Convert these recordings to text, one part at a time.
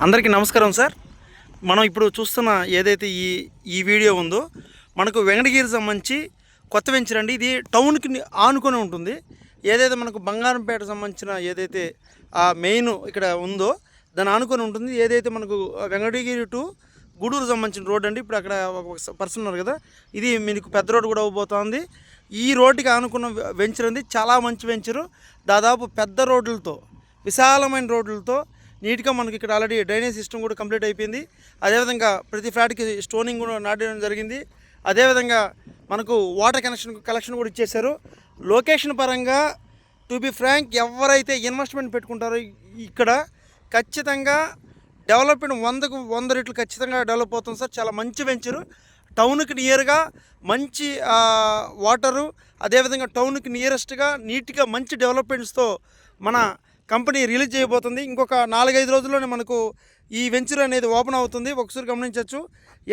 అందరికీ నమస్కారం సార్. మనం ఇప్పుడు చూస్తున్న ఏదైతే ఈ వీడియో ఉందో మనకు వెంకటగిరి సంబంధించి కొత్త వెంచర్ అండి. ఇది టౌన్కి ఆనుకొని ఉంటుంది. ఏదైతే మనకు బంగారంపేట సంబంధించిన ఏదైతే ఆ మెయిన్ ఇక్కడ ఉందో దాన్ని ఆనుకొని ఉంటుంది. ఏదైతే మనకు వెంకటగిరి టు గూడూరు సంబంధించిన రోడ్ అండి. ఇప్పుడు అక్కడ ఒక పర్సన్ ఉన్నారు కదా, ఇది మీకు పెద్ద రోడ్డు కూడా అవ్వబోతోంది. ఈ రోడ్డుకి ఆనుకున్న వెంచర్ అండి, చాలా మంచి వెంచరు. దాదాపు పెద్ద రోడ్లతో, విశాలమైన రోడ్లతో నీట్గా మనకి ఇక్కడ ఆల్రెడీ డ్రైనేజ్ సిస్టమ్ కూడా కంప్లీట్ అయిపోయింది. అదేవిధంగా ప్రతి ఫ్లాట్కి స్టోనింగ్ కూడా నాటడం జరిగింది. అదేవిధంగా మనకు వాటర్ కలెక్షన్ కూడా ఇచ్చేశారు. లొకేషన్ పరంగా టు బి ఫ్రాంక్, ఎవరైతే ఇన్వెస్ట్మెంట్ పెట్టుకుంటారో ఇక్కడ ఖచ్చితంగా డెవలప్మెంట్ 100కు 100 రెట్లు ఖచ్చితంగా డెవలప్ అవుతుంది సార్. చాలా మంచి వెంచరు, టౌన్కి నియర్గా మంచి వాటరు, అదేవిధంగా టౌన్కి నియరెస్ట్గా నీట్గా మంచి డెవలప్మెంట్స్తో మన కంపెనీ రిలీజ్ చేయబోతుంది. ఇంకొక 4-5 రోజుల్లోనే మనకు ఈ వెంచర్ అనేది ఓపెన్ అవుతుంది. ఒకసారి గమనించవచ్చు.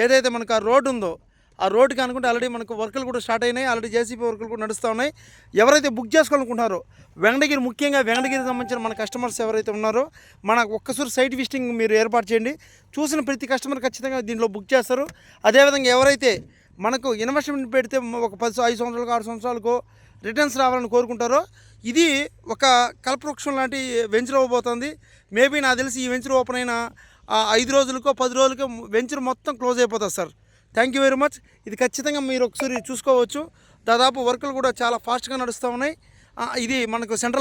ఏదైతే మనకు ఆ రోడ్డు ఉందో ఆ రోడ్డుకి అనుకుంటే ఆల్రెడీ మనకు వర్కులు కూడా స్టార్ట్ అయినాయి. ఆల్రెడీ జేసీబీ వర్కులు కూడా నడుస్తూ ఉన్నాయి. ఎవరైతే బుక్ చేసుకోవాలనుకుంటున్నారో వెంకటగిరి, ముఖ్యంగా వెంకటగిరికి సంబంధించిన మన కస్టమర్స్ ఎవరైతే ఉన్నారో మన ఒక్కసారి సైట్ విజిటింగ్ మీరు ఏర్పాటు చేయండి. చూసిన ప్రతి కస్టమర్ ఖచ్చితంగా దీంట్లో బుక్ చేస్తారు. అదేవిధంగా ఎవరైతే మనకు ఇన్వెస్ట్మెంట్ పెడితే ఒక 5 సంవత్సరాలకు 6 సంవత్సరాలకు రిటర్న్స్ రావాలని కోరుకుంటారో ఇది ఒక కల్పవృక్షం లాంటి వెంచర్ అవ్వబోతుంది. మేబీ నాకు తెలిసి ఈ వెంచర్ ఓపెన్ అయిన 5 రోజులకో 10 రోజులకో వెంచర్ మొత్తం క్లోజ్ అయిపోతుంది sir. Thank you very much. ఇది ఖచ్చితంగా మీరు ఒకసారి చూసుకోవచ్చు. దాదాపు వర్కులు కూడా చాలా ఫాస్ట్గా నడుస్తూ ఉన్నాయి. ఇది మనకు సెంట్రల్